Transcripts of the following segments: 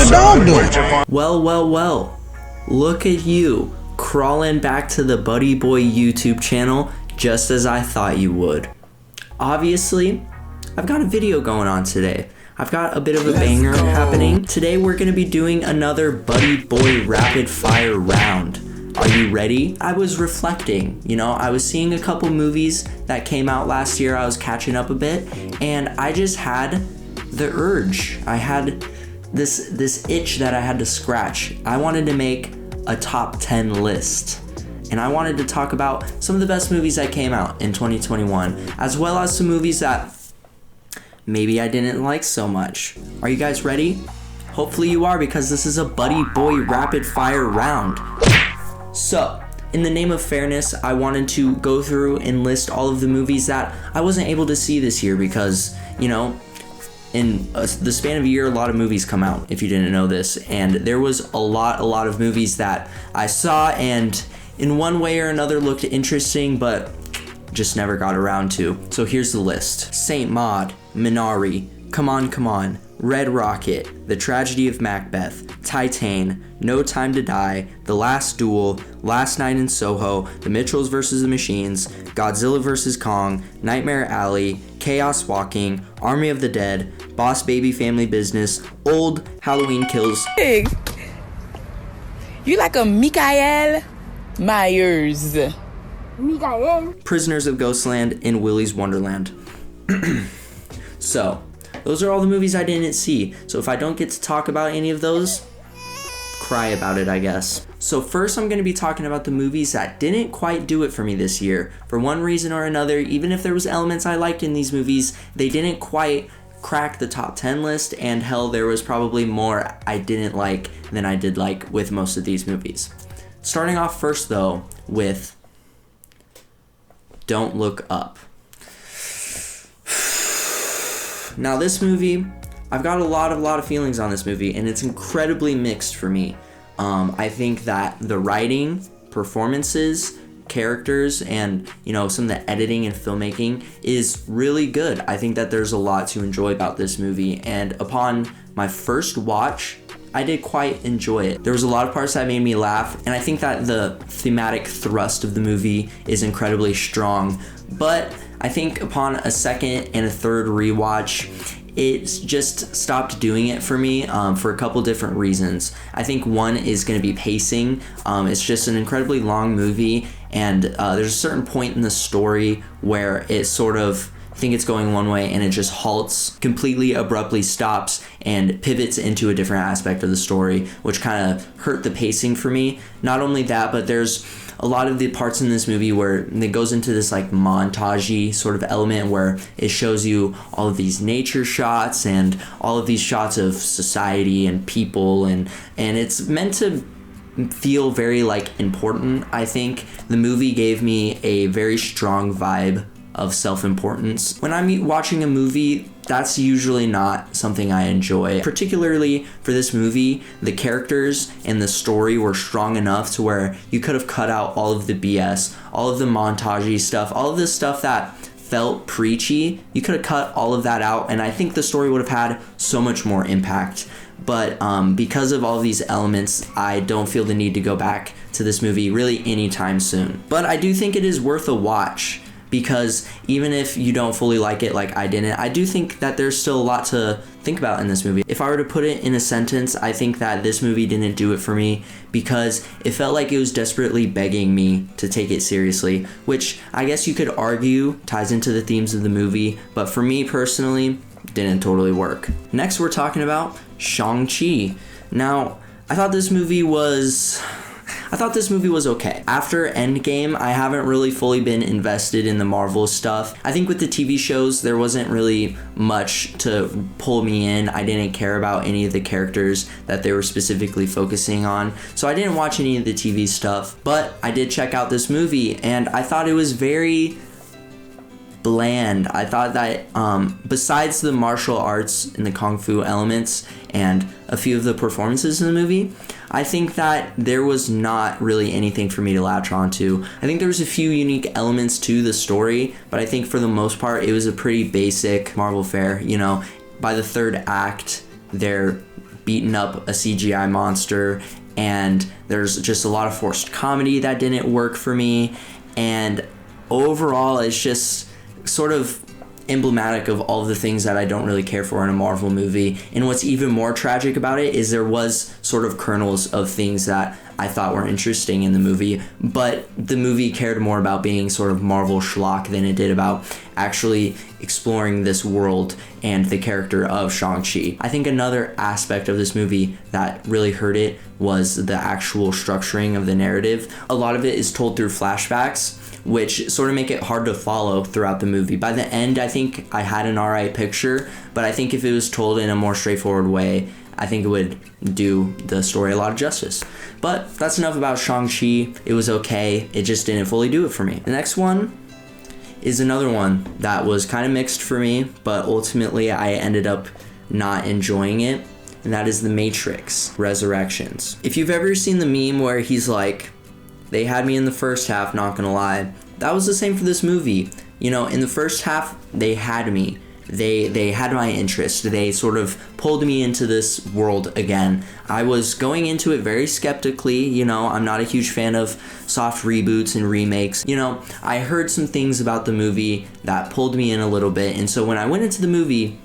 the dog doing? Well. Look at you, crawling back to the Buddy Boy YouTube channel just as I thought you would. Obviously, I've got a video going on today. I've got a bit of a banger happening. Today we're gonna be doing another Buddy Boy rapid fire round. Are you ready? I was reflecting, I was seeing a couple movies that came out last year. I was catching up a bit, and I just had the urge. I had this itch that I had to scratch. I wanted to make a top 10 list, and I wanted to talk about some of the best movies that came out in 2021, as well as some movies that maybe I didn't like so much. Are you guys ready? Hopefully you are, because this is a Buddy Boy rapid fire round. So, in the name of fairness, I wanted to go through and list all of the movies that I wasn't able to see this year because, in the span of a year, a lot of movies come out, if you didn't know this, and there was a lot of movies that I saw and in one way or another looked interesting, but just never got around to. So here's the list. Saint Maud, Minari, Come On, Red Rocket, The Tragedy of Macbeth, Titane, No Time to Die, The Last Duel, Last Night in Soho, The Mitchells vs. the Machines, Godzilla vs. Kong, Nightmare Alley, Chaos Walking, Army of the Dead, Boss Baby Family Business, Old, Halloween Kills. Hey, you like a Mikael Myers. Mikael. Prisoners of Ghostland, and Willy's Wonderland. So, those are all the movies I didn't see. So if I don't get to talk about any of those, cry about it, I guess. So first I'm going to be talking about the movies that didn't quite do it for me this year. For one reason or another, even if there was elements I liked in these movies, they didn't quite crack the top 10 list, and hell, there was probably more I didn't like than I did like with most of these movies. Starting off first though with Don't Look Up. Now this movie, I've got a lot of feelings on this movie, and it's incredibly mixed for me. I think that the writing, performances, characters, and some of the editing and filmmaking is really good. I think that there's a lot to enjoy about this movie, and upon my first watch, I did quite enjoy it. There was a lot of parts that made me laugh, and I think that the thematic thrust of the movie is incredibly strong. But I think upon a second and a third rewatch, it's just stopped doing it for me for a couple different reasons. I think one is going to be pacing. It's just an incredibly long movie, and there's a certain point in the story where it sort of, I think it's going one way and it just halts, completely abruptly stops and pivots into a different aspect of the story, which kind of hurt the pacing for me. Not only that, but there's a lot of the parts in this movie where it goes into this like montage-y sort of element where it shows you all of these nature shots and all of these shots of society and people, and it's meant to feel very like important. I think the movie gave me a very strong vibe of self-importance. When I'm watching a movie, that's usually not something I enjoy. Particularly for this movie, the characters and the story were strong enough to where you could have cut out all of the BS, all of the montage-y stuff, all of this stuff that felt preachy. You could have cut all of that out, and I think the story would have had so much more impact. But because of all of these elements, I don't feel the need to go back to this movie really anytime soon. But I do think it is worth a watch, because even if you don't fully like it like I didn't, I do think that there's still a lot to think about in this movie. If I were to put it in a sentence, I think that this movie didn't do it for me because it felt like it was desperately begging me to take it seriously, which I guess you could argue ties into the themes of the movie, but for me personally, didn't totally work. Next, we're talking about Shang-Chi. Now, I thought this movie was okay. After Endgame, I haven't really fully been invested in the Marvel stuff. I think with the TV shows, there wasn't really much to pull me in. I didn't care about any of the characters that they were specifically focusing on, so I didn't watch any of the TV stuff. But I did check out this movie, and I thought it was very bland. I thought that besides the martial arts and the kung fu elements and a few of the performances in the movie, I think that there was not really anything for me to latch onto. I think there was a few unique elements to the story, but I think for the most part it was a pretty basic Marvel fare. You know, by the third act, they're beating up a CGI monster, and there's just a lot of forced comedy that didn't work for me, and overall it's just sort of emblematic of all of the things that I don't really care for in a Marvel movie. And what's even more tragic about it is there was sort of kernels of things that I thought were interesting in the movie, but the movie cared more about being sort of Marvel schlock than it did about actually exploring this world and the character of Shang-Chi. I think another aspect of this movie that really hurt it was the actual structuring of the narrative. A lot of it is told through flashbacks, which sort of make it hard to follow throughout the movie. By the end, I think I had an alright picture, but I think if it was told in a more straightforward way, I think it would do the story a lot of justice. But that's enough about Shang-Chi. It was okay. It just didn't fully do it for me. The next one is another one that was kind of mixed for me, but ultimately I ended up not enjoying it, and that is The Matrix Resurrections. If you've ever seen the meme where he's like, "They had me in the first half, not gonna lie," that was the same for this movie. You know, in the first half, they had me. They had my interest. They sort of pulled me into this world again. I was going into it very skeptically. You know, I'm not a huge fan of soft reboots and remakes. You know, I heard some things about the movie that pulled me in a little bit. And so when I went into the movie,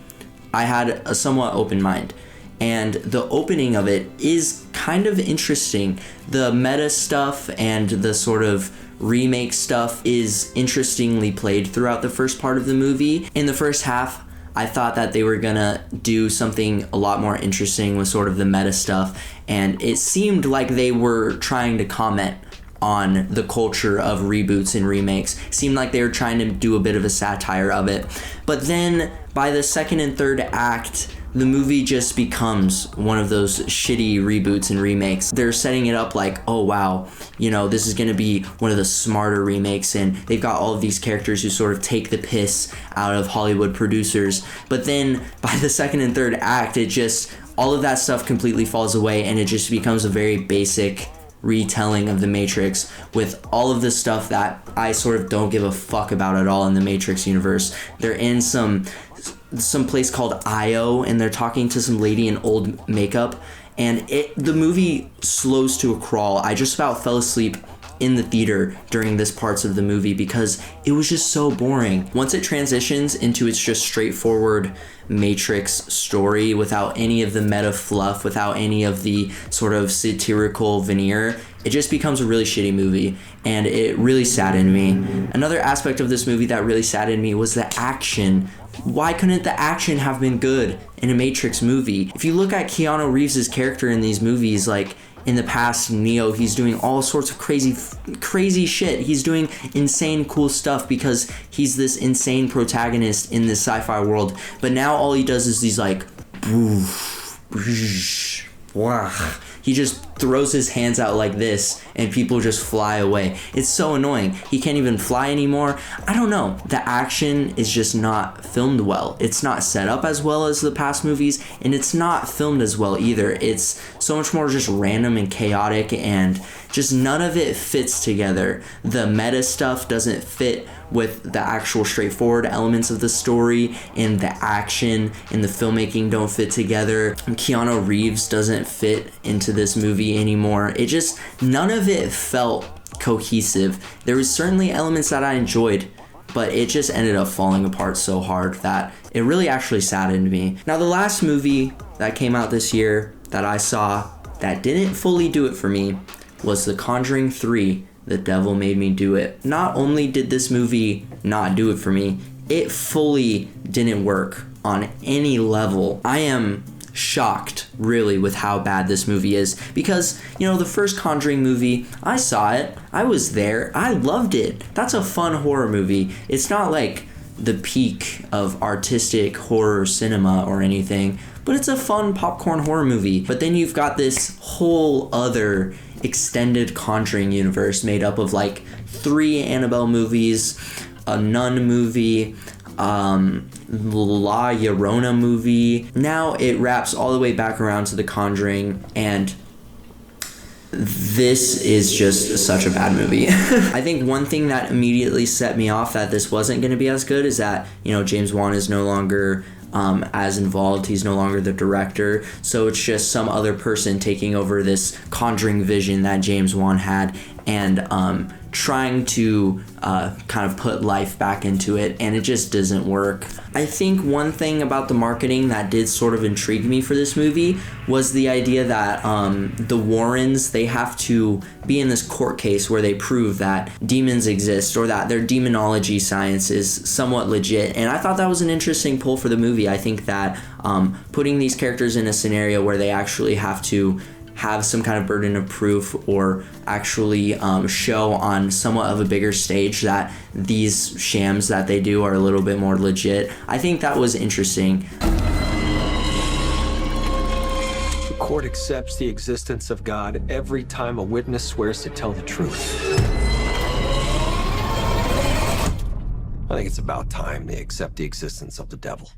I had a somewhat open mind. And the opening of it is kind of interesting. The meta stuff and the sort of remake stuff is interestingly played throughout the first part of the movie. In the first half, I thought that they were gonna do something a lot more interesting with sort of the meta stuff, and it seemed like they were trying to comment on the culture of reboots and remakes. It seemed like they were trying to do a bit of a satire of it. But then by the second and third act, the movie just becomes one of those shitty reboots and remakes. They're setting it up like, oh wow, you know, this is gonna be one of the smarter remakes, and they've got all of these characters who sort of take the piss out of Hollywood producers. But then by the second and third act, it just, all of that stuff completely falls away, and it just becomes a very basic retelling of The Matrix with all of the stuff that I sort of don't give a fuck about at all in the Matrix universe. They're in some place called Io, and they're talking to some lady in old makeup, and the movie slows to a crawl. I just about fell asleep in the theater during this parts of the movie because it was just so boring. Once it transitions into its just straightforward Matrix story without any of the meta fluff, without any of the sort of satirical veneer, it just becomes a really shitty movie, and it really saddened me. Another aspect of this movie that really saddened me was the action. Why couldn't the action have been good in a Matrix movie? If you look at Keanu Reeves' character in these movies, like in the past, Neo, he's doing all sorts of crazy shit. He's doing insane cool stuff because he's this insane protagonist in this sci-fi world. But now all he does is these like, he just throws his hands out like this and people just fly away. It's so annoying. He can't even fly anymore. I don't know. The action is just not filmed well. It's not set up as well as the past movies, and it's not filmed as well either. It's so much more just random and chaotic, and just none of it fits together. The meta stuff doesn't fit with the actual straightforward elements of the story, and the action and the filmmaking don't fit together. Keanu Reeves doesn't fit into this movie anymore. It just, none of it felt cohesive. There was certainly elements that I enjoyed, but it just ended up falling apart so hard that it really actually saddened me. Now, the last movie that came out this year that I saw that didn't fully do it for me was The Conjuring 3, The Devil Made Me Do It. Not only did this movie not do it for me, it fully didn't work on any level. I am shocked, really, with how bad this movie is, because, you know, the first Conjuring movie, I saw it, I was there, I loved it. That's a fun horror movie. It's not like the peak of artistic horror cinema or anything, but it's a fun popcorn horror movie. But then you've got this whole other extended Conjuring universe made up of like 3 Annabelle movies, a Nun movie, La Llorona movie. Now it wraps all the way back around to The Conjuring, and this is just such a bad movie. I think one thing that immediately set me off that this wasn't going to be as good is that, you know, James Wan is no longer as involved. He's no longer the director, so it's just some other person taking over this Conjuring vision that James Wan had, and trying to kind of put life back into it, and it just doesn't work. I think one thing about the marketing that did sort of intrigue me for this movie was the idea that the Warrens, they have to be in this court case where they prove that demons exist, or that their demonology science is somewhat legit, and I thought that was an interesting pull for the movie. I think that putting these characters in a scenario where they actually have to have some kind of burden of proof, or actually show on somewhat of a bigger stage that these shams that they do are a little bit more legit. I think that was interesting. The court accepts the existence of God every time a witness swears to tell the truth. I think it's about time they accept the existence of the devil.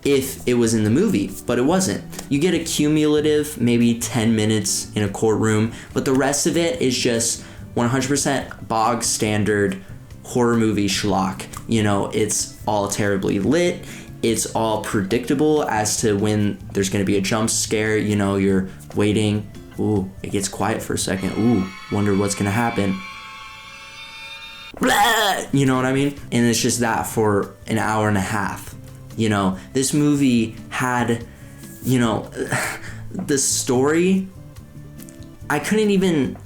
If it was in the movie, but it wasn't. You get a cumulative maybe 10 minutes in a courtroom, but the rest of it is just 100% bog standard horror movie schlock. You know, it's all terribly lit, it's all predictable as to when there's gonna be a jump scare. You know, you're waiting, ooh, it gets quiet for a second, ooh, wonder what's gonna happen. Blah! You know what I mean? And it's just that for an hour and a half. You know, this movie had, you know, the story, I couldn't even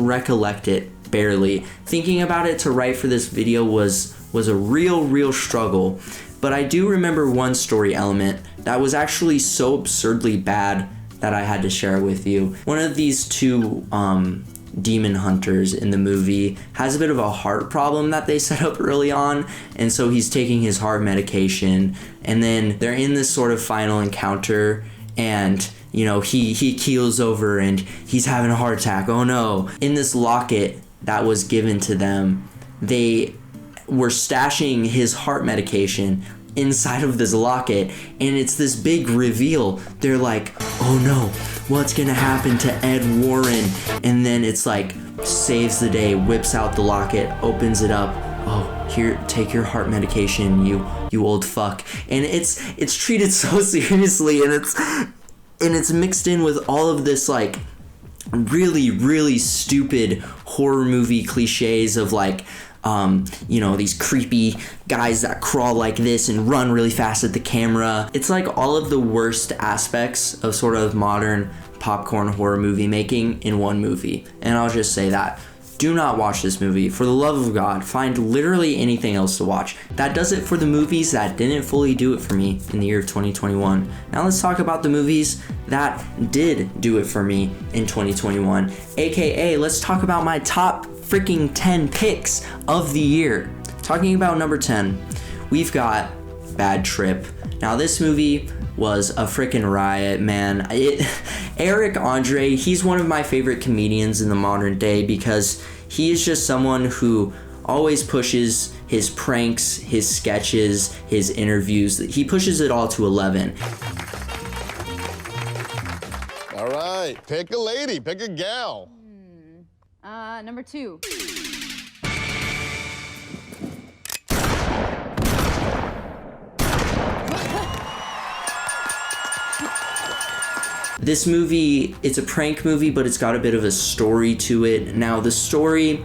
recollect it, barely. Thinking about it to write for this video was a real struggle. But I do remember one story element that was actually so absurdly bad that I had to share it with you. One of these two demon hunters in the movie has a bit of a heart problem that they set up early on, and so he's taking his heart medication, and then they're in this sort of final encounter, and you know, he keels over and he's having a heart attack. Oh no. In this locket that was given to them, they were stashing his heart medication inside of this locket, and it's this big reveal. They're like, oh no, what's gonna happen to Ed Warren? And then it's like, saves the day, whips out the locket, opens it up. Oh, here, take your heart medication, you old fuck. And it's treated so seriously, and it's mixed in with all of this like really stupid horror movie cliches of like, you know, these creepy guys that crawl like this and run really fast at the camera. It's like all of the worst aspects of sort of modern popcorn horror movie making in one movie. And I'll just say that. Do not watch this movie. For the love of God, find literally anything else to watch. That does it for the movies that didn't fully do it for me in the year of 2021. Now let's talk about the movies that did do it for me in 2021. AKA, let's talk about my top freaking 10 picks of the year. Talking about number 10, we've got Bad Trip. Now this movie was a freaking riot, man. Eric Andre, he's one of my favorite comedians in the modern day because he is just someone who always pushes his pranks, his sketches, his interviews. He pushes it all to 11. All right, pick a lady, pick a gal. Number 2. This movie, it's a prank movie, but it's got a bit of a story to it. Now, the story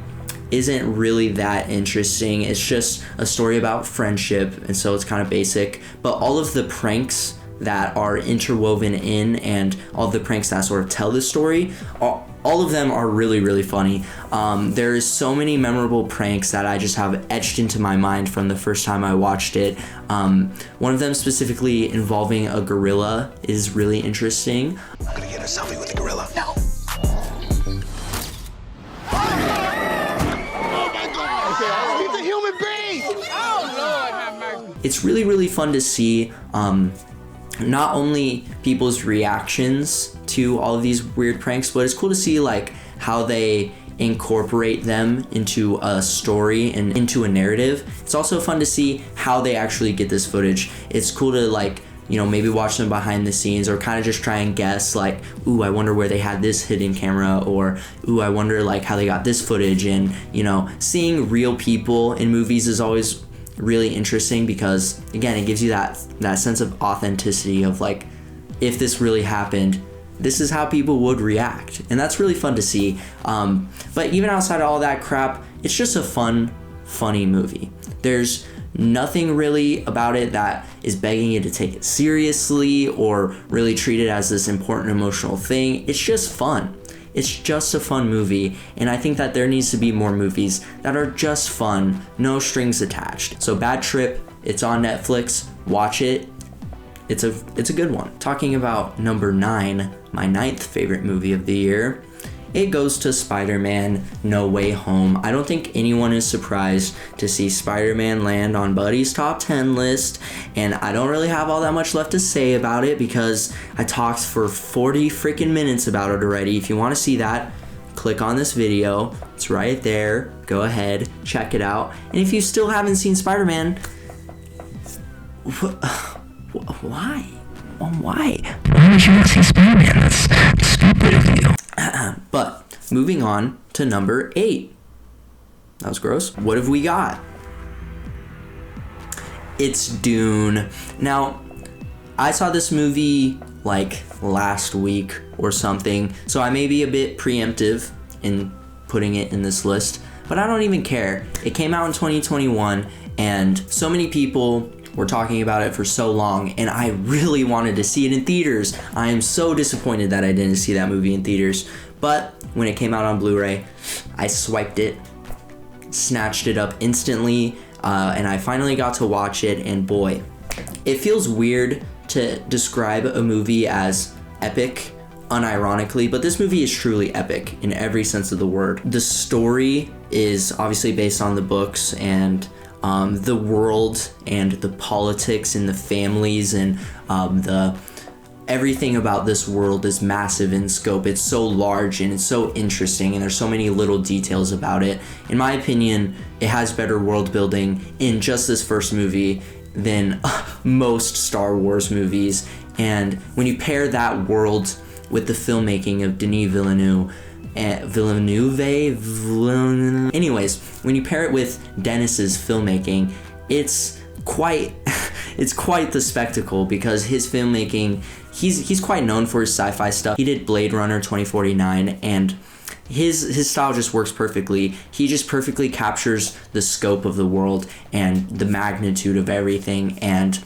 isn't really that interesting. It's just a story about friendship, and so it's kind of basic. But all of the pranks that are interwoven in, and all of the pranks that sort of tell the story, all of them are really funny. There's so many memorable pranks that I just have etched into my mind from the first time I watched it. One of them specifically involving a gorilla is really interesting. I'm gonna get a selfie with the gorilla. No. Oh my God! He's a human being! Oh, Lord, have mercy. It's really fun to see not only people's reactions to all of these weird pranks, but it's cool to see like how they incorporate them into a story and into a narrative. It's also fun to see how they actually get this footage. It's cool to like, you know, maybe watch them behind the scenes, or kind of just try and guess like, ooh, I wonder where they had this hidden camera, or ooh, I wonder like how they got this footage. And you know, seeing real people in movies is always really interesting because, again, it gives you that sense of authenticity of like, if this really happened, this is how people would react. And that's really fun to see. But even outside of all that crap, it's just a fun, funny movie. There's nothing really about it that is begging you to take it seriously or really treat it as this important emotional thing. It's just fun. It's just a fun movie, and I think that there needs to be more movies that are just fun, no strings attached. So Bad Trip, it's on Netflix, watch it. It's a good one. Talking about number 9, my 9th favorite movie of the year, it goes to Spider-Man No Way Home. I don't think anyone is surprised to see Spider-Man land on Buddy's top 10 list, and I don't really have all that much left to say about it because I talked for 40 freaking minutes about it already. If you want to see that, click on this video. It's right there. Go ahead, check it out. And if you still haven't seen Spider-Man, why? Why? Why did you not see Spider-Man? That's stupid of you. But moving on to number 8. That was gross. What have we got? It's Dune. Now, I saw this movie like last week or something, so I may be a bit preemptive in putting it in this list, but I don't even care. It came out in 2021, and so many people were talking about it for so long, and I really wanted to see it in theaters. I am so disappointed that I didn't see that movie in theaters. But when it came out on Blu-ray, I swiped it, snatched it up instantly, and I finally got to watch it, and boy, it feels weird to describe a movie as epic, unironically, but this movie is truly epic in every sense of the word. The story is obviously based on the books, and the world and the politics and the families and everything about this world is massive in scope. It's so large and it's so interesting, and there's so many little details about it. In my opinion, it has better world building in just this first movie than most Star Wars movies. And when you pair that world with the filmmaking of Denis Villeneuve, anyways, when you pair it with Denis's filmmaking, it's quite the spectacle, because his filmmaking, he's quite known for his sci-fi stuff. He did Blade Runner 2049, and his style just works perfectly. He just perfectly captures the scope of the world and the magnitude of everything and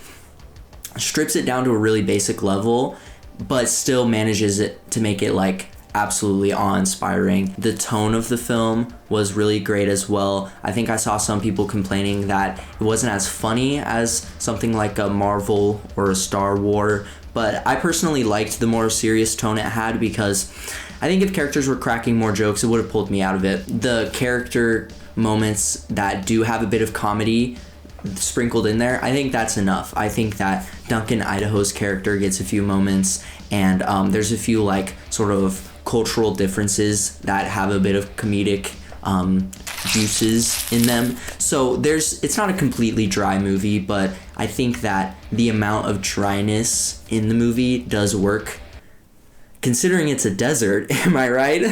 strips it down to a really basic level, but still manages it to make it like absolutely awe-inspiring. The tone of the film was really great as well. I think I saw some people complaining that it wasn't as funny as something like a Marvel or a Star Wars, but I personally liked the more serious tone it had, because I think if characters were cracking more jokes, it would have pulled me out of it. The character moments that do have a bit of comedy sprinkled in there, I think that's enough. I think that Duncan Idaho's character gets a few moments, and there's a few like sort of cultural differences that have a bit of comedic juices in them. So it's not a completely dry movie, but I think that the amount of dryness in the movie does work, considering it's a desert. Am I right?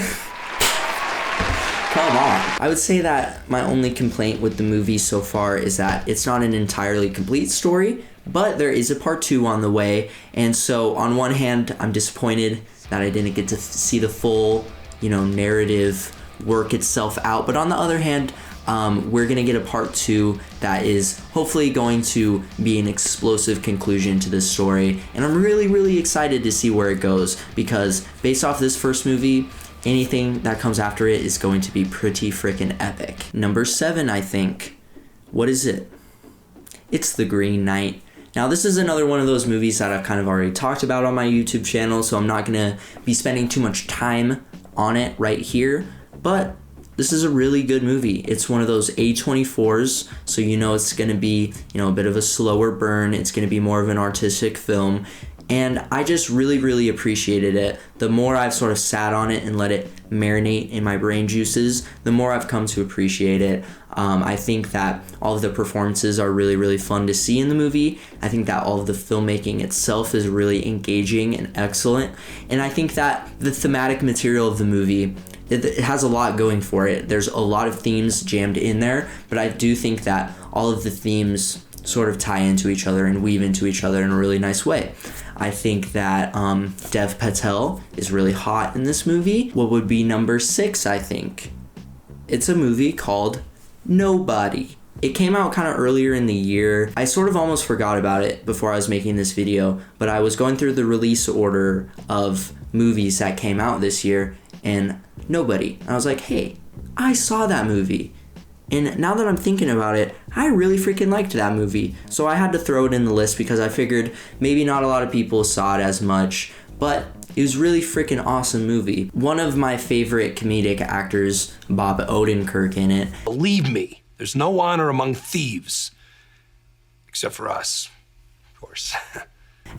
Come on. I would say that my only complaint with the movie so far is that it's not an entirely complete story, but there is a part 2 on the way. And so on one hand, I'm disappointed that I didn't get to see the full, narrative work itself out. But on the other hand, we're going to get a part 2 that is hopefully going to be an explosive conclusion to this story. And I'm really, really excited to see where it goes, because based off this first movie, anything that comes after it is going to be pretty freaking epic. Number 7, I think. What is it? It's The Green Knight. Now, this is another one of those movies that I've kind of already talked about on my YouTube channel, so I'm not going to be spending too much time on it right here, but this is a really good movie. It's one of those A24s, so it's going to be, a bit of a slower burn. It's going to be more of an artistic film, and I just really, really appreciated it. The more I've sort of sat on it and let it marinate in my brain juices, the more I've come to appreciate it. I think that all of the performances are really, really fun to see in the movie. I think that all of the filmmaking itself is really engaging and excellent. And I think that the thematic material of the movie it has a lot going for it. There's a lot of themes jammed in there, but I do think that all of the themes sort of tie into each other and weave into each other in a really nice way. I think that Dev Patel is really hot in this movie. What would be number 6, I think? It's a movie called Nobody. It came out kind of earlier in the year. I sort of almost forgot about it before I was making this video, but I was going through the release order of movies that came out this year, and Nobody. I was like, hey, I saw that movie. And now that I'm thinking about it, I really freaking liked that movie. So I had to throw it in the list because I figured maybe not a lot of people saw it as much, but it was really freaking awesome movie. One of my favorite comedic actors, Bob Odenkirk, in it. Believe me, there's no honor among thieves. Except for us, of course.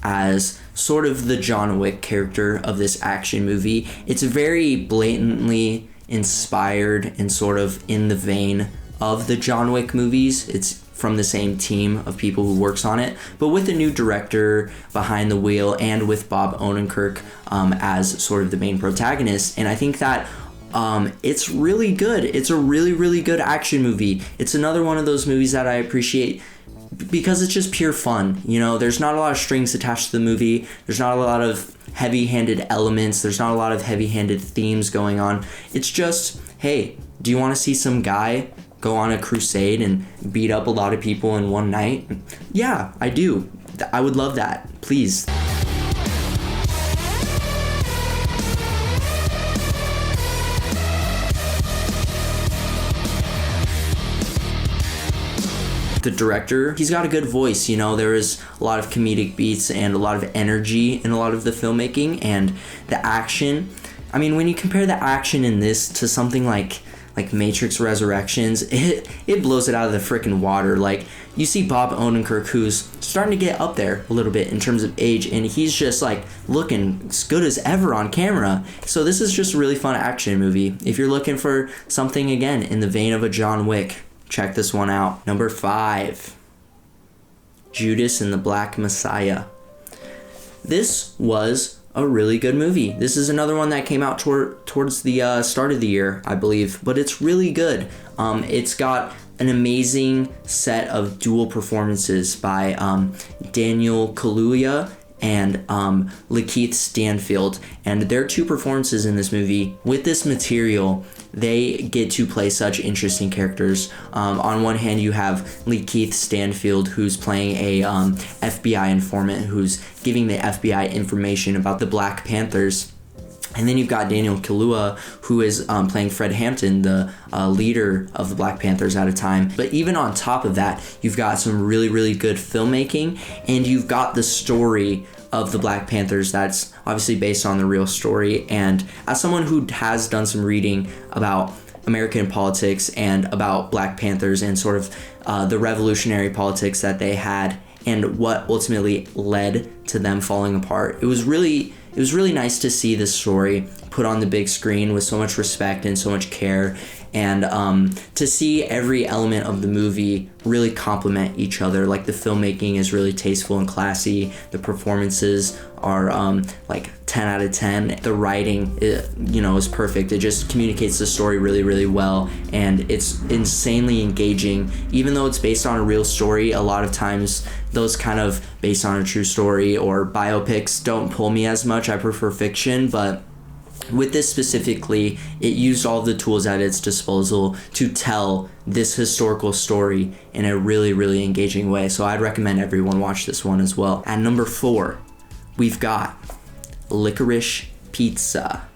As sort of the John Wick character of this action movie. It's very blatantly inspired and sort of in the vein of the John Wick movies. It's from the same team of people who works on it, but with a new director behind the wheel and with Bob Odenkirk as sort of the main protagonist. And I think that it's really good. It's a really, really good action movie. It's another one of those movies that I appreciate because it's just pure fun. You know, there's not a lot of strings attached to the movie. There's not a lot of heavy-handed elements. There's not a lot of heavy-handed themes going on. It's just, hey, do you want to see some guy go on a crusade and beat up a lot of people in one night? Yeah, I do. I would love that. Please. The director, he's got a good voice, you know. There is a lot of comedic beats and a lot of energy in a lot of the filmmaking, and the action. I mean, when you compare the action in this to something like Matrix Resurrections, it blows it out of the freaking water. Like, you see Bob Odenkirk, who's starting to get up there a little bit in terms of age, and he's just like looking as good as ever on camera. So this is just a really fun action movie. If you're looking for something, again, in the vein of a John Wick, check this one out. Number 5, Judas and the Black Messiah. This was a really good movie. This is another one that came out towards the start of the year, I believe, but it's really good. It's got an amazing set of dual performances by Daniel Kaluuya and Lakeith Stanfield, and their 2 performances in this movie. With this material, they get to play such interesting characters. On one hand, you have Lakeith Stanfield, who's playing a FBI informant who's giving the FBI information about the Black Panthers. And then you've got Daniel Kaluuya, who is playing Fred Hampton, the leader of the Black Panthers at a time. But even on top of that, you've got some really, really good filmmaking, and you've got the story of the Black Panthers that's obviously based on the real story. And as someone who has done some reading about American politics and about Black Panthers and sort of the revolutionary politics that they had and what ultimately led to them falling apart, it was really nice to see this story put on the big screen with so much respect and so much care, and to see every element of the movie really complement each other. Like, the filmmaking is really tasteful and classy. The performances are like 10 out of 10. The writing, is perfect. It just communicates the story really, really well, and it's insanely engaging. Even though it's based on a real story, a lot of times those kind of based on a true story or biopics don't pull me as much. I prefer fiction, but with this specifically, it used all the tools at its disposal to tell this historical story in a really, really engaging way. So I'd recommend everyone watch this one as well. At number 4, we've got Licorice Pizza.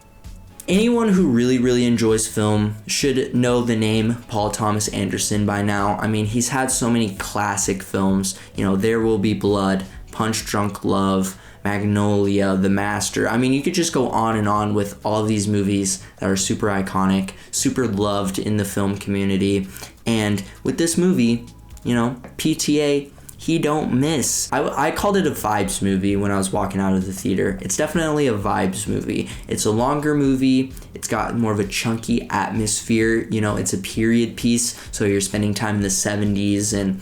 Anyone who really, really enjoys film should know the name Paul Thomas Anderson by now. I mean, he's had so many classic films. There Will Be Blood, Punch Drunk Love, Magnolia, The Master. I mean, you could just go on and on with all of these movies that are super iconic, super loved in the film community. And with this movie, PTA, he don't miss. I called it a vibes movie when I was walking out of the theater. It's definitely a vibes movie. It's a longer movie. It's got more of a chunky atmosphere. It's a period piece, so you're spending time in the 70s, and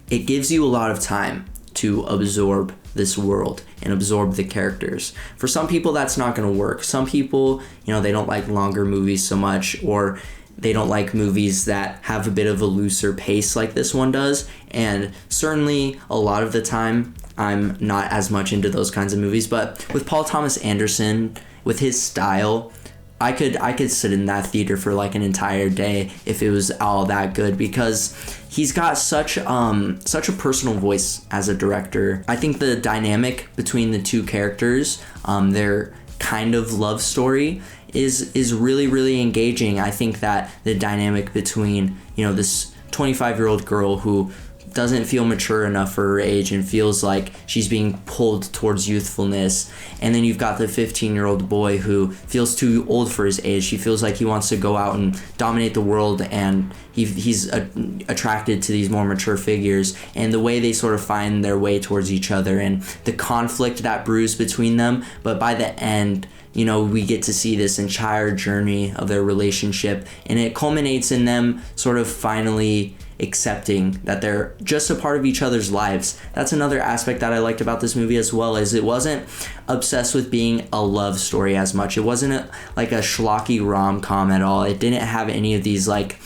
it gives you a lot of time to absorb this world and absorb the characters. For some people, that's not going to work. Some people, they don't like longer movies so much, or they don't like movies that have a bit of a looser pace like this one does. And certainly a lot of the time, I'm not as much into those kinds of movies. But with Paul Thomas Anderson, with his style, I could sit in that theater for like an entire day if it was all that good, because he's got such a personal voice as a director. I think the dynamic between the two characters, their kind of love story, is really, really engaging. I think that the dynamic between, this 25-year-old girl who doesn't feel mature enough for her age and feels like she's being pulled towards youthfulness, and then you've got the 15-year-old boy who feels too old for his age. He feels like he wants to go out and dominate the world, and he's attracted to these more mature figures, and the way they sort of find their way towards each other and the conflict that brews between them. But by the end, we get to see this entire journey of their relationship, and it culminates in them sort of finally accepting that they're just a part of each other's lives. That's another aspect that I liked about this movie as well, is it wasn't obsessed with being a love story as much. It wasn't like a schlocky rom-com at all. It didn't have any of these like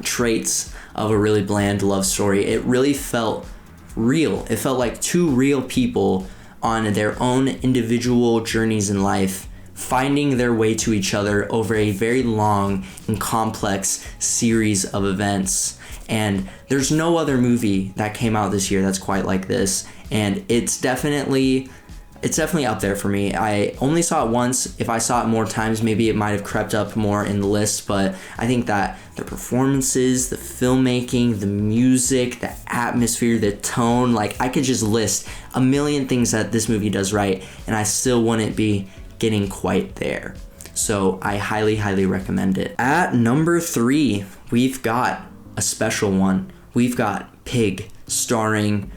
traits of a really bland love story. It really felt real. It felt like two real people on their own individual journeys in life, finding their way to each other over a very long and complex series of events. And there's no other movie that came out this year that's quite like this, and it's definitely up there for me. I only saw it once. If I saw it more times, maybe it might have crept up more in the list, but I think that the performances, the filmmaking, the music, the atmosphere, the tone, like I could just list a million things that this movie does right, and I still wouldn't be getting quite there. So I highly, highly recommend it. At number 3, we've got a special one. We've got Pig, starring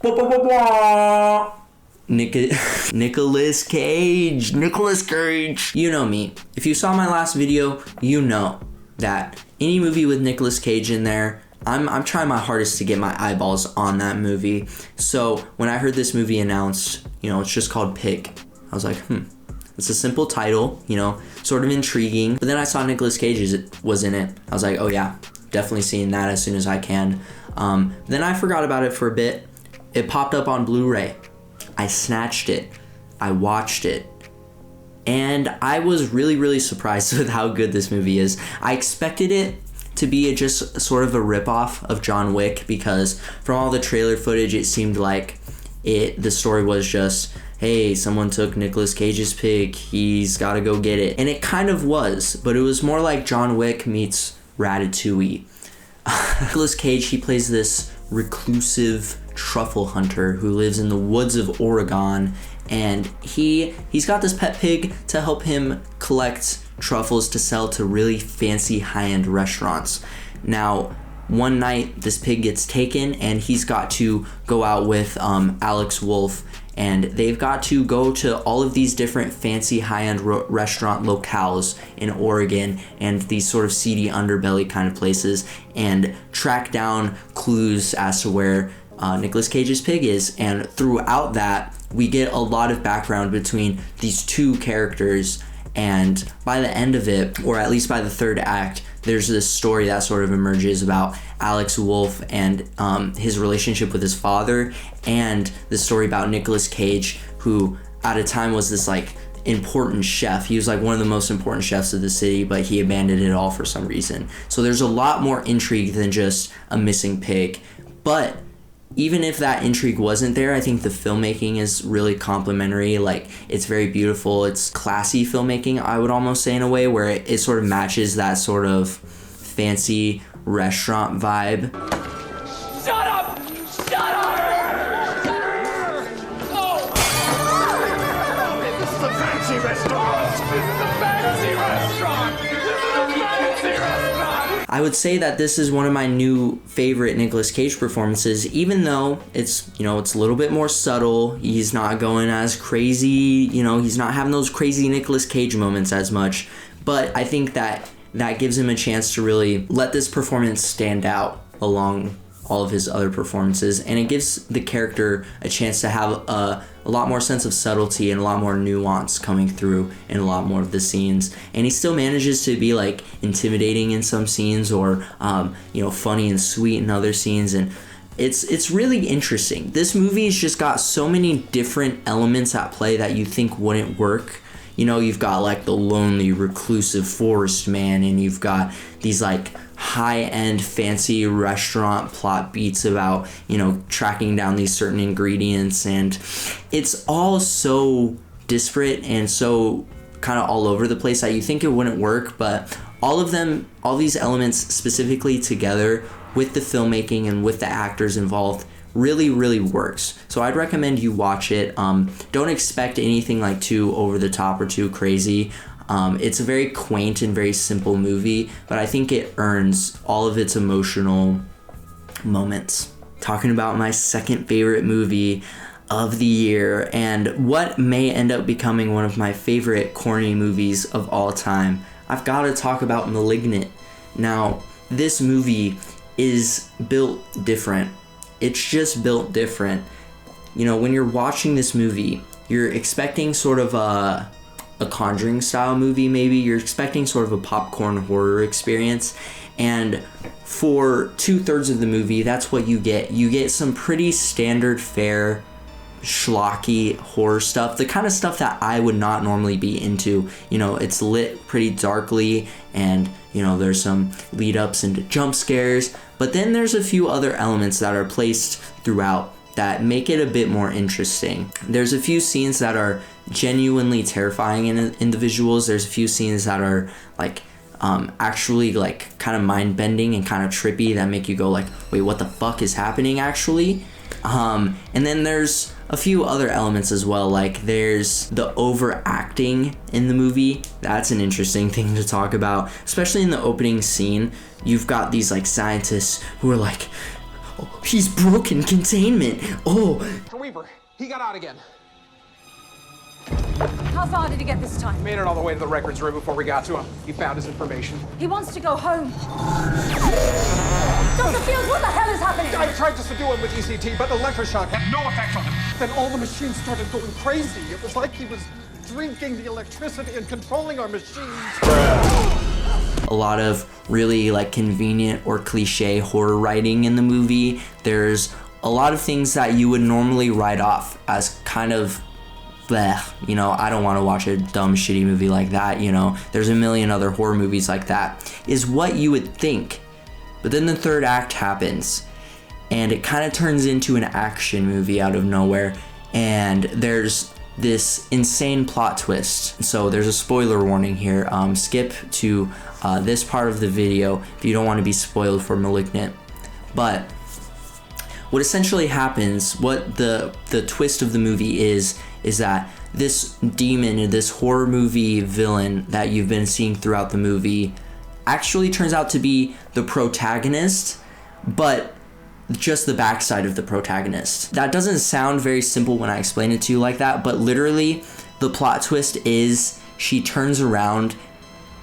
Nicolas Cage. You know me. If you saw my last video, you know that any movie with Nicolas Cage in there, I'm trying my hardest to get my eyeballs on that movie. So when I heard this movie announced, it's just called Pig, I was like, it's a simple title, sort of intriguing. But then I saw Nicolas Cage was in it. I was like, oh yeah, definitely seeing that as soon as I can. Then I forgot about it for a bit. It popped up on Blu-ray. I snatched it. I watched it. And I was really, really surprised with how good this movie is. I expected it to be just sort of a ripoff of John Wick, because from all the trailer footage, it seemed like the story was just, hey, someone took Nicolas Cage's pig, he's gotta go get it. And it kind of was, but it was more like John Wick meets Ratatouille. Nicolas Cage, he plays this reclusive truffle hunter who lives in the woods of Oregon, and he's got this pet pig to help him collect truffles to sell to really fancy high-end restaurants. Now, one night this pig gets taken, and he's got to go out with Alex Wolff, and they've got to go to all of these different fancy high-end restaurant locales in Oregon and these sort of seedy underbelly kind of places, and track down clues as to where Nicolas Cage's pig is. And throughout that, we get a lot of background between these two characters, and by the end of it, or at least by the third act, there's this story that sort of emerges about Alex Wolff and his relationship with his father, and the story about Nicolas Cage, who at a time was this like important chef. He was like one of the most important chefs of the city, but he abandoned it all for some reason. So there's a lot more intrigue than just a missing pig. But even if that intrigue wasn't there, I think the filmmaking is really complimentary. Like, it's very beautiful. It's classy filmmaking, I would almost say, in a way where it sort of matches that sort of fancy restaurant vibe. Shut up! Shut up! Oh! This is a fancy restaurant! This is a fancy restaurant! This is a fancy restaurant! I would say that this is one of my new favorite Nicolas Cage performances, even though it's a little bit more subtle. He's not going as crazy, he's not having those crazy Nicolas Cage moments as much. But I think that gives him a chance to really let this performance stand out along all of his other performances, and it gives the character a chance to have a lot more sense of subtlety and a lot more nuance coming through in a lot more of the scenes. And he still manages to be like intimidating in some scenes, or funny and sweet in other scenes, and it's really interesting. This movie's just got so many different elements at play that you think wouldn't work. You've got like the lonely, reclusive forest man, and you've got these like high-end fancy restaurant plot beats about, tracking down these certain ingredients, and it's all so disparate and so kind of all over the place that you think it wouldn't work, but all these elements specifically together with the filmmaking and with the actors involved really, really works. So I'd recommend you watch it. Don't expect anything like too over the top or too crazy. It's a very quaint and very simple movie, but I think it earns all of its emotional moments. Talking about my second favorite movie of the year, and what may end up becoming one of my favorite corny movies of all time, I've got to talk about Malignant. Now, this movie is built different. It's just built different. When you're watching this movie, you're expecting sort of a Conjuring style movie, maybe. You're expecting sort of a popcorn horror experience, and for 2/3 of the movie, that's what you get. You get some pretty standard fare schlocky horror stuff, the kind of stuff that I would not normally be into. It's lit pretty darkly, and there's some lead ups into jump scares, but then there's a few other elements that are placed throughout that make it a bit more interesting. There's a few scenes that are genuinely terrifying in the visuals. There's a few scenes that are like actually like kind of mind-bending and kind of trippy that make you go like, wait, what the fuck is happening actually? And then there's a few other elements as well, like there's the overacting in the movie. That's an interesting thing to talk about, especially in the opening scene. You've got these like scientists who are like, oh, he's broken containment. Oh, Weaver, he got out again. How far did he get this time? Made it all the way to the records room before we got to him. He found his information. He wants to go home. Dr. Fields, what the hell is happening? I tried to subdue him with ECT, but electroshock had no effect on him. Then all the machines started going crazy. It was like he was drinking the electricity and controlling our machines. A lot of really like convenient or cliche horror writing in the movie. There's a lot of things that you would normally write off as kind of bleh, I don't want to watch a dumb shitty movie like that. There's a million other horror movies like that, is what you would think. But then the third act happens, and it kind of turns into an action movie out of nowhere, and there's this insane plot twist. So there's a spoiler warning here. Skip to this part of the video if you don't want to be spoiled for Malignant. But what essentially happens, what the twist of the movie is that this demon, this horror movie villain that you've been seeing throughout the movie, actually turns out to be the protagonist, but just the backside of the protagonist. That doesn't sound very simple when I explain it to you like that, but literally the plot twist is she turns around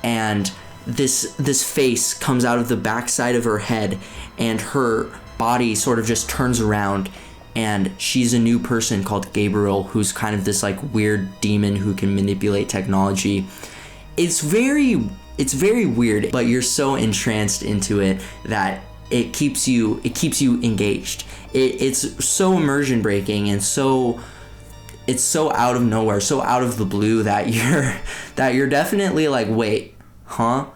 and this face comes out of the backside of her head, and her body sort of just turns around, and she's a new person called Gabriel, who's kind of this like weird demon who can manipulate technology. It's very weird, but you're so entranced into it that it keeps you engaged. It's so immersion breaking, and it's so out of nowhere, so out of the blue that you're definitely like, wait, huh?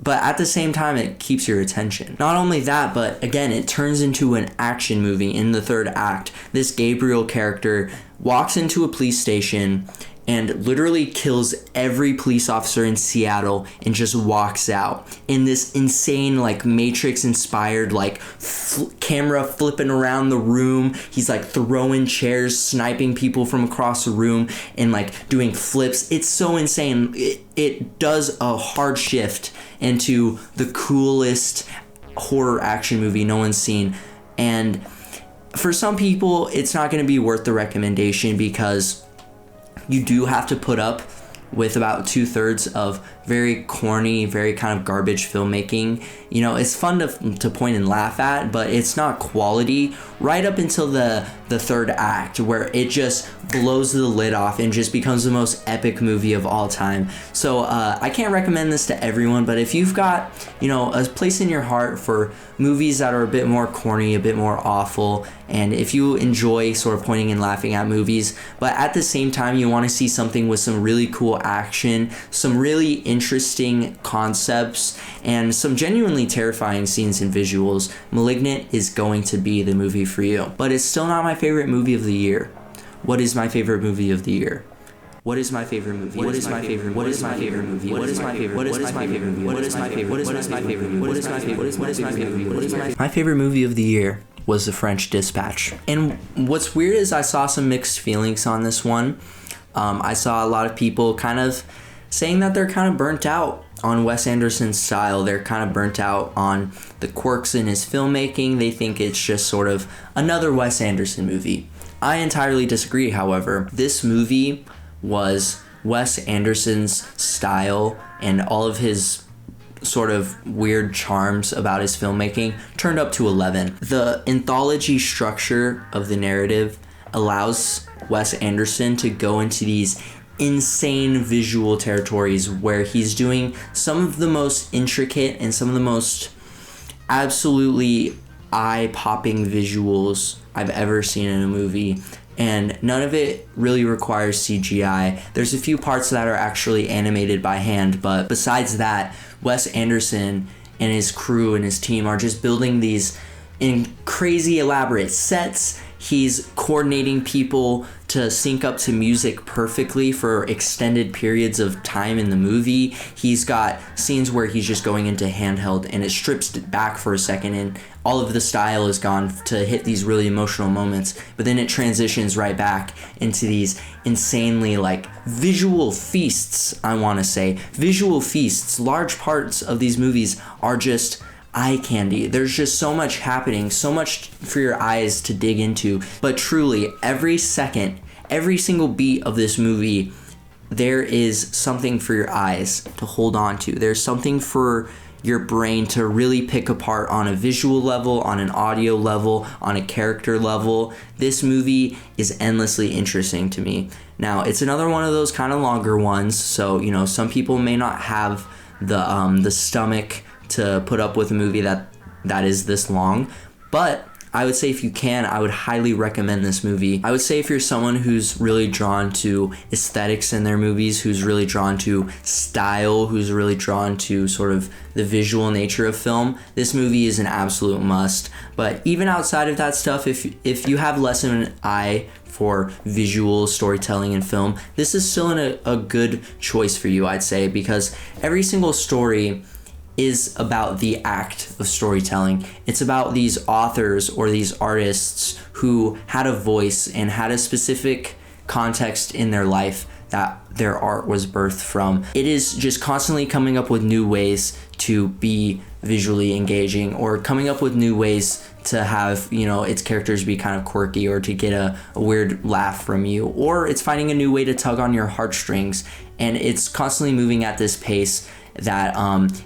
But at the same time, it keeps your attention. Not only that, but again, it turns into an action movie in the third act. This Gabriel character walks into a police station and literally kills every police officer in Seattle and just walks out in this insane like Matrix inspired like camera flipping around the room. He's like throwing chairs, sniping people from across the room, and like doing flips. It's so insane. It does a hard shift into the coolest horror action movie no one's seen. And for some people, it's not going to be worth the recommendation because you do have to put up with about 2/3 of very corny, very kind of garbage filmmaking. You know, it's fun to point and laugh at, but it's not quality right up until the third act, where it just blows the lid off and just becomes the most epic movie of all time. So I can't recommend this to everyone, but if you've got, you know, a place in your heart for movies that are a bit more corny, a bit more awful, and if you enjoy sort of pointing and laughing at movies, but at the same time you want to see something with some really cool action, some really interesting concepts, and some genuinely terrifying scenes and visuals, Malignant is going to be the movie for you. But it's still not my favorite movie of the year. What is my favorite movie of the year? What is my favorite movie? What is my favorite? What is my favorite movie? What is my favorite? What is my favorite movie? What is my favorite? What is my favorite movie? What is my favorite? What is my favorite? What is my favorite movie of the year was The French Dispatch. And what's weird is I saw some mixed feelings on this one. I saw a lot of people kind of saying that they're kind of burnt out on Wes Anderson's style. They're kind of burnt out on the quirks in his filmmaking. They think it's just sort of another Wes Anderson movie. I entirely disagree, however. This movie was Wes Anderson's style and all of his sort of weird charms about his filmmaking turned up to 11. The anthology structure of the narrative allows Wes Anderson to go into these insane visual territories where he's doing some of the most intricate and some of the most absolutely eye-popping visuals I've ever seen in a movie, and none of it really requires CGI. There's a few parts that are actually animated by hand, but besides that, Wes Anderson and his crew and his team are just building these in crazy elaborate sets. He's coordinating people to sync up to music perfectly for extended periods of time in the movie. He's got scenes where he's just going into handheld and it strips back for a second and all of the style is gone to hit these really emotional moments, but then it transitions right back into these insanely like visual feasts, I want to say. Visual feasts. Large parts of these movies are just eye candy. There's just so much happening, so much for your eyes to dig into. But truly, every second, every single beat of this movie, there is something for your eyes to hold on to. There's something for your brain to really pick apart on a visual level, on an audio level, on a character level. This movie is endlessly interesting to me. Now, it's another one of those kind of longer ones, so, you know, some people may not have the stomach to put up with a movie that is this long, but I would say if you can, I would highly recommend this movie. I would say if you're someone who's really drawn to aesthetics in their movies, who's really drawn to style, who's really drawn to sort of the visual nature of film, this movie is an absolute must. But even outside of that stuff, if you have less of an eye for visual storytelling in film, this is still a good choice for you, I'd say, because every single story is about the act of storytelling. It's about these authors or these artists who had a voice and had a specific context in their life that their art was birthed from. It is just constantly coming up with new ways to be visually engaging, or coming up with new ways to have, you know, its characters be kind of quirky or to get a weird laugh from you, or it's finding a new way to tug on your heartstrings, and it's constantly moving at this pace that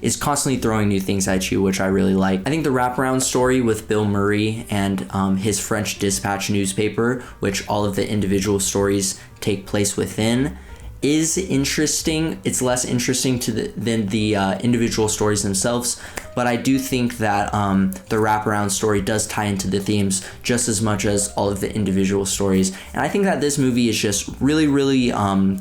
is constantly throwing new things at you, which I really like. I think the wraparound story with Bill Murray and his French Dispatch newspaper, which all of the individual stories take place within, is interesting. It's less interesting than the individual stories themselves, but I do think that the wraparound story does tie into the themes just as much as all of the individual stories. And I think that this movie is just really, really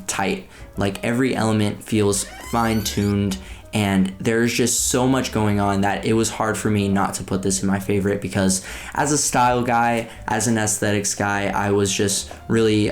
tight. Like, every element feels fine-tuned, and there's just so much going on that it was hard for me not to put this in my favorite, because as a style guy, as an aesthetics guy, I was just really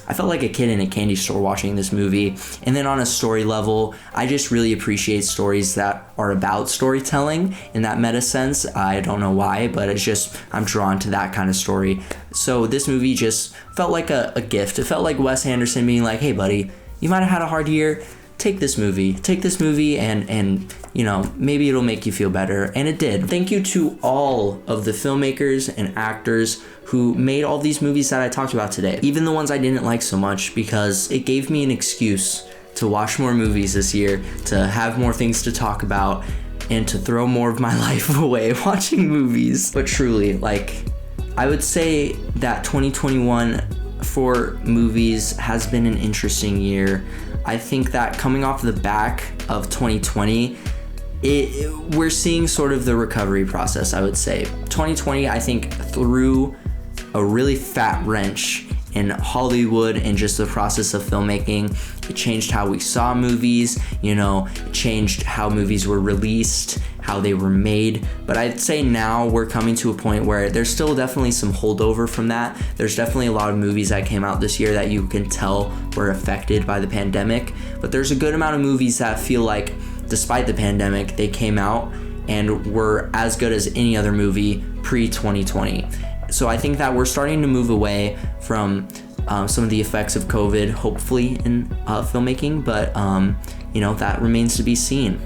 I felt like a kid in a candy store watching this movie. And then on a story level, I just really appreciate stories that are about storytelling in that meta sense. I don't know why, but it's just, I'm drawn to that kind of story. So this movie just felt like a gift. It felt like Wes Anderson being like, hey buddy, you might have had a hard year, take this movie and you know, maybe it'll make you feel better. And it did. Thank you to all of the filmmakers and actors who made all these movies that I talked about today, even the ones I didn't like so much, because it gave me an excuse to watch more movies this year, to have more things to talk about, and to throw more of my life away watching movies. But truly, like, I would say that 2021 for movies has been an interesting year. I think that coming off the back of 2020, we're seeing sort of the recovery process, I would say. 2020, I think, threw a really fat wrench in Hollywood and just the process of filmmaking. It changed how we saw movies, you know, it changed how movies were released, how they were made. But I'd say now we're coming to a point where there's still definitely some holdover from that. There's definitely a lot of movies that came out this year that you can tell were affected by the pandemic. But there's a good amount of movies that feel like, despite the pandemic, they came out and were as good as any other movie pre-2020. So I think that we're starting to move away from some of the effects of COVID, hopefully, in filmmaking, but you know, that remains to be seen.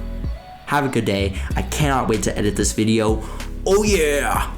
Have a good day. I cannot wait to edit this video. Oh yeah!